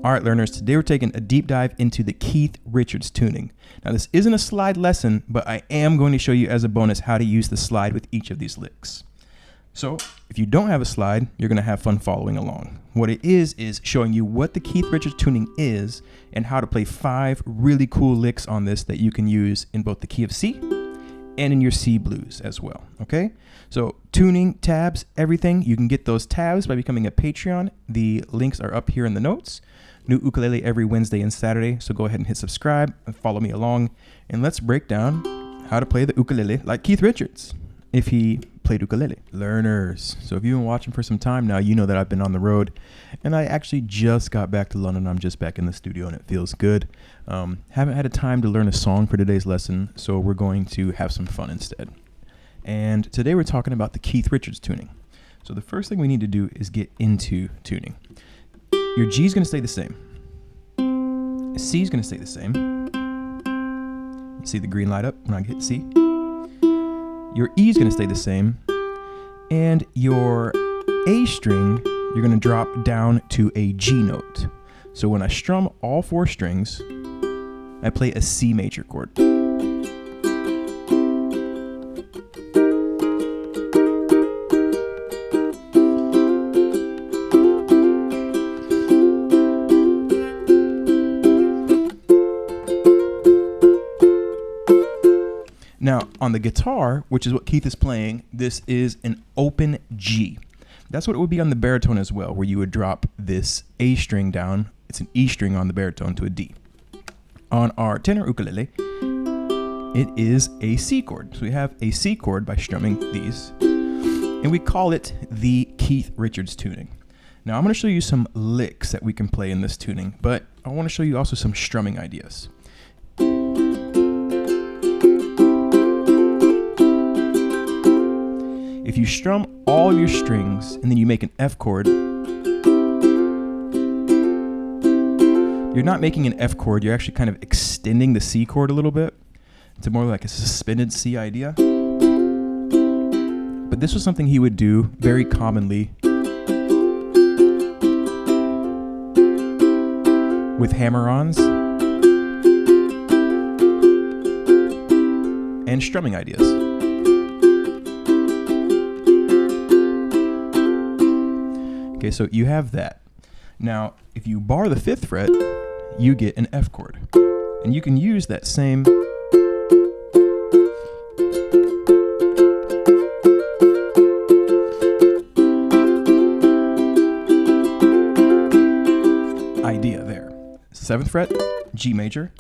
All right, learners, today we're taking a deep dive into the Keith Richards tuning. Now, this isn't a slide lesson, but I am going to show you as a bonus how to use the slide with each of these licks. So if you don't have a slide, you're going to have fun following along. What it is showing you what the Keith Richards tuning is and how to play 5 really cool licks on this that you can use in both the key of C and in your C blues as well, okay? So tuning, tabs, everything, you can get those tabs by becoming a Patreon. The links are up here in the notes. New ukulele every Wednesday and Saturday, so go ahead and hit subscribe and follow me along. And let's break down how to play the ukulele like Keith Richards, if he played ukulele. Learners, so if you've been watching for some time now, you know that I've been on the road, and I actually just got back to London. I'm just back in the studio, and it feels good. Haven't had a time to learn a song for today's lesson, so we're going to have some fun instead. And today we're talking about the Keith Richards tuning. So the first thing we need to do is get into tuning. Your G is going to stay the same. C is going to stay the same. You see the green light up when I hit C? Your E is going to stay the same. And your A string, you're going to drop down to a G note. So when I strum all 4 strings, I play a C major chord. Now, on the guitar, which is what Keith is playing, this is an open G. That's what it would be on the baritone as well, where you would drop this A string down. It's an E string on the baritone to a D. On our tenor ukulele, it is a C chord. So we have a C chord by strumming these, and we call it the Keith Richards tuning. Now, I'm going to show you some licks that we can play in this tuning, but I want to show you also some strumming ideas. If you strum all your strings and then you make an F chord, you're not making an F chord, you're actually kind of extending the C chord a little bit. It's more like a suspended C idea. But this was something he would do very commonly with hammer-ons and strumming ideas. Okay, so you have that. Now, if you bar the 5th fret, you get an F chord. And you can use that same idea there. 7th fret, G major.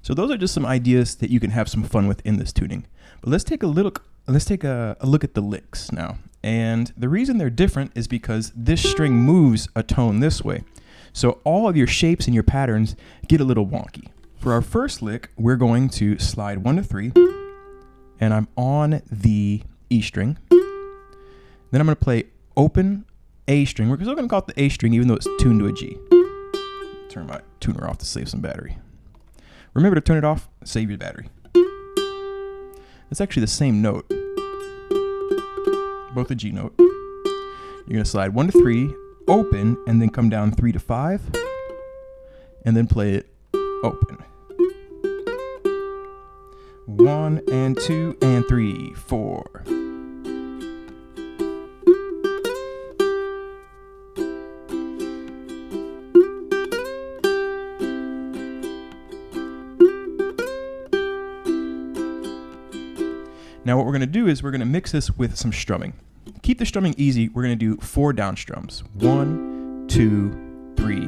So those are just some ideas that you can have some fun with in this tuning. But let's take a look at the licks now. And the reason they're different is because this string moves a tone this way. So all of your shapes and your patterns get a little wonky. For our first lick, we're going to slide 1 to 3, and I'm on the E string. Then I'm going to play open A string. We're still going to call it the A string even though it's tuned to a G. Turn my tuner off to save some battery. Remember to turn it off, save your battery. It's actually the same note, both a G note. You're going to slide 1 to 3, open, and then come down 3 to 5, and then play it open. 1 and 2 and 3, 4. Now what we're going to do is we're going to mix this with some strumming. Keep the strumming easy. We're going to do 4 down strums. 1, 2, 3,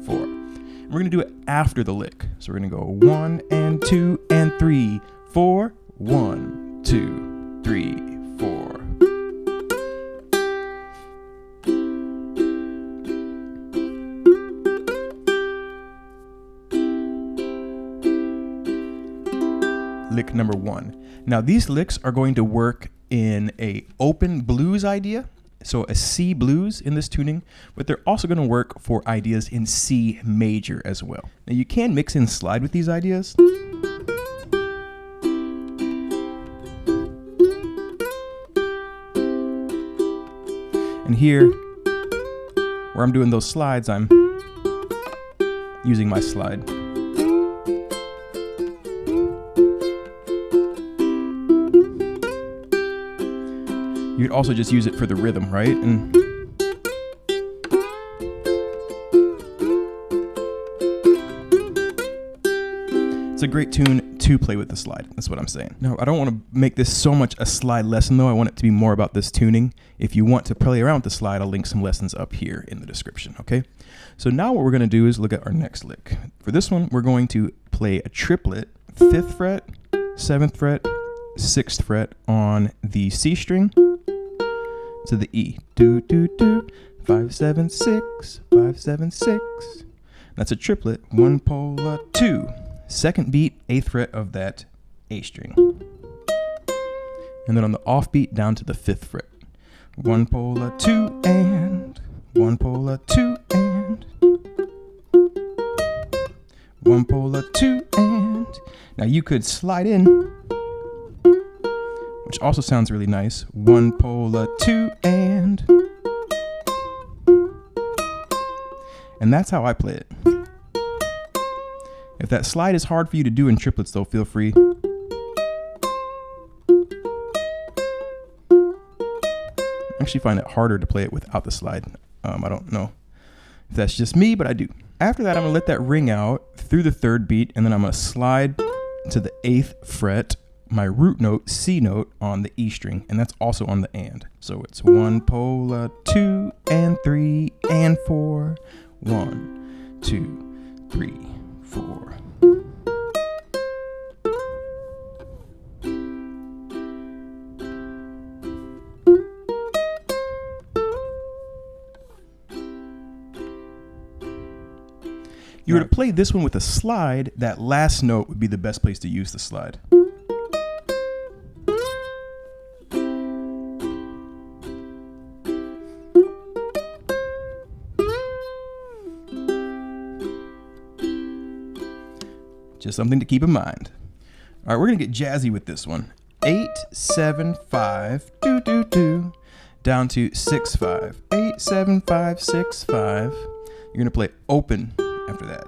4. And we're going to do it after the lick. So we're going to go 1 and 2 and 3, 4. 1, 2, 3, 4. Lick number 1. Now these licks are going to work in a open blues idea, so a C blues in this tuning, but they're also going to work for ideas in C major as well. Now you can mix in slide with these ideas, And here, where I'm doing those slides, I'm using my slide. You could also just use it for the rhythm, right? And it's a great tune to play with the slide. That's what I'm saying. Now, I don't want to make this so much a slide lesson, though. I want it to be more about this tuning. If you want to play around with the slide, I'll link some lessons up here in the description, okay? So now what we're going to do is look at our next lick. For this one, we're going to play a triplet, 5th fret, 7th fret, 6th fret on the C string to the E. Do, do, do, 5, 7, 6, 5, 7, 6. That's a triplet, 1 pola 2. Second beat, 8th fret of that A string. And then on the off beat, down to the 5th fret. 1 pola 2 and 1 pola 2 and 1 pola 2 and. Now you could slide in, which also sounds really nice. 1 pola 2 and that's how I play it. If that slide is hard for you to do in triplets, though, feel free. I actually find it harder to play it without the slide. I don't know if that's just me, but I do. After that, I'm gonna let that ring out through the 3rd beat, and then I'm gonna slide to the 8th fret, my root note, C note, on the E string, and that's also on the and. So it's 1 pola 2 and 3 and 4. 1, 2, 3, 4. You were to play this one with a slide, that last note would be the best place to use the slide. Just something to keep in mind. All right, we're gonna get jazzy with this one. 8, 7, 5, do, do, do, down to 6, 5. 8, 7, 5, 6, 5. You're gonna play open after that.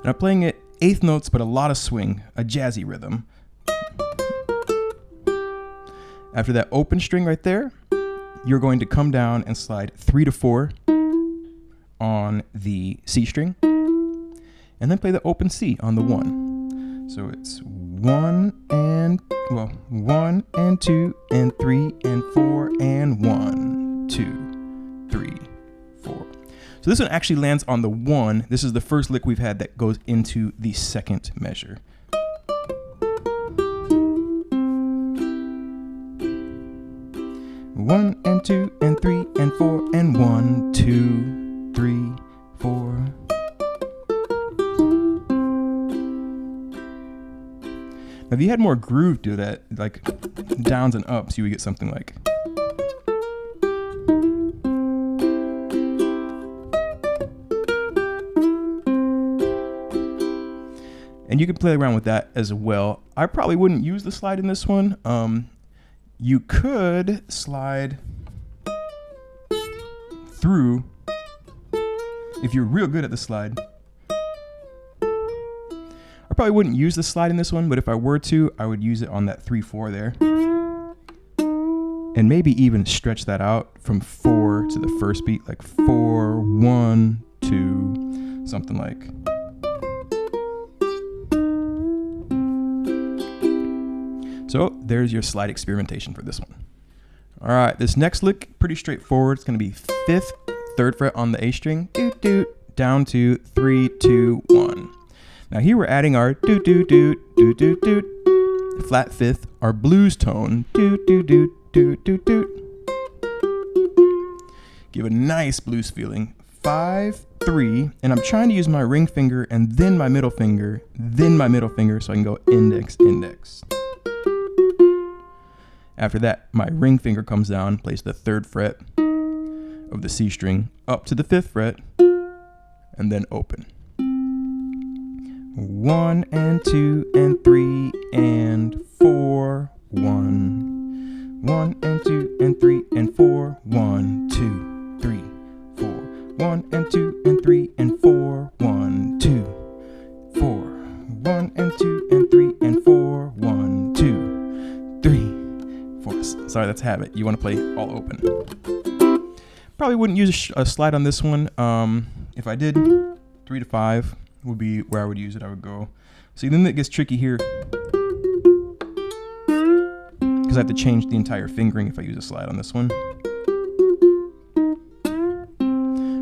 And I'm playing it 8th notes, but a lot of swing, a jazzy rhythm. After that open string right there, you're going to come down and slide 3 to 4 on the C string, and then play the open C on the 1. So it's 1 and 2 and 3 and 4 and 1, 2, 3, 4. So this one actually lands on the 1. This is the first lick we've had that goes into the 2nd measure. One and 2 and 3 and 4 and 1, 2, 3, 4. Now, if you had more groove to that, like downs and ups, you would get something like. And you can play around with that as well. I probably wouldn't use the slide in this one. You could slide through if you're real good at the slide. I probably wouldn't use the slide in this one, but if I were to, I would use it on that 3-4 there. And maybe even stretch that out from 4 to the first beat, like 4, 1, 2, something like. So there's your slide experimentation for this one. All right, this next lick, pretty straightforward. It's gonna be 5th, 3rd fret on the A string, doot, doot, down to 3, 2, 1. Now here we're adding our doot, doot, doot, doot, doot, doot, flat 5th, our blues tone, doot, doot, doot, doot, doot, doot. Give a nice blues feeling. 5, 3, and I'm trying to use my ring finger and then my middle finger, so I can go index, index. After that, my ring finger comes down, plays the 3rd fret of the C string up to the 5th fret, and then open. 1 and 2 and 3 and 4, 1, 1 and 2 and 3 and 4. 1, 2, 3, 4. 1 and 2 and 3 and 4. 1, 2, 4. 1 and 2 and 3 and 4. 1, 2, 3, 4. Sorry, that's habit. You want to play all open. Probably wouldn't use a slide on this one. If I did, 3 to 5 would be where I would use it. I would go. See, then it gets tricky here because I have to change the entire fingering if I use a slide on this one.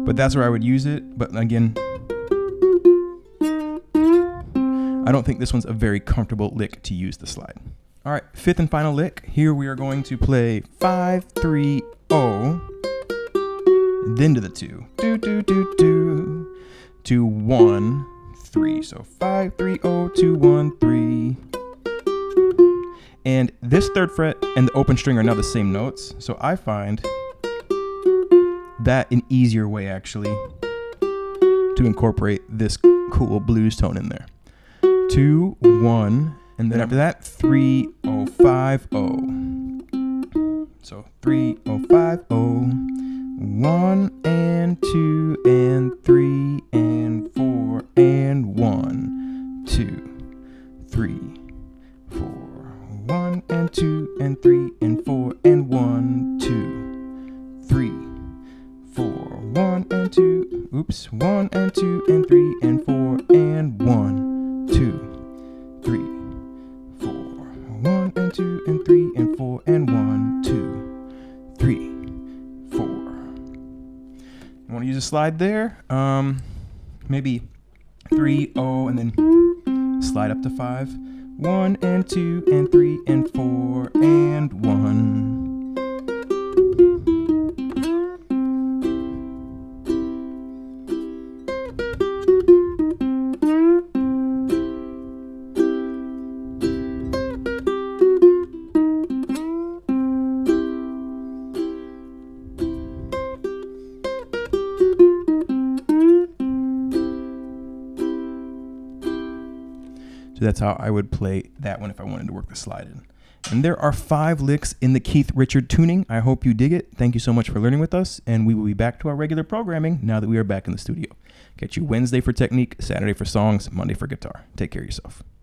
But that's where I would use it. But again, I don't think this one's a very comfortable lick to use the slide. All right, fifth and final lick. Here we are going to play 5, 3, 0, then to the 2. Do, do, do, do. To 1, 3. So 5, 3, 0, 2, 1, 3. And this third fret and the open string are now the same notes. So I find that an easier way actually to incorporate this cool blues tone in there. 2, 1, and then after that 3, 0, 5, 0. So 3, 0, 5, 0. 1 and 2 and 3 and 4 and 1, 2, 3, 4. 1 and 2 and 3 and 4 and 1, 2, 3, 4. 1 and 2. Oops. 1 and 2 and 3 and 4 and 1, 2, 3, 4. 1 and 2 and 3 and 4 and 1, 2, 3, 4. You want to use a slide there? Maybe 3, 0, and then slide up to 5. 1 and 2 and 3 and 4 and 1. So that's how I would play that one if I wanted to work the slide in. And there are 5 licks in the Keith Richard tuning. I hope you dig it. Thank you so much for learning with us, and we will be back to our regular programming now that we are back in the studio. Catch you Wednesday for technique, Saturday for songs, Monday for guitar. Take care of yourself.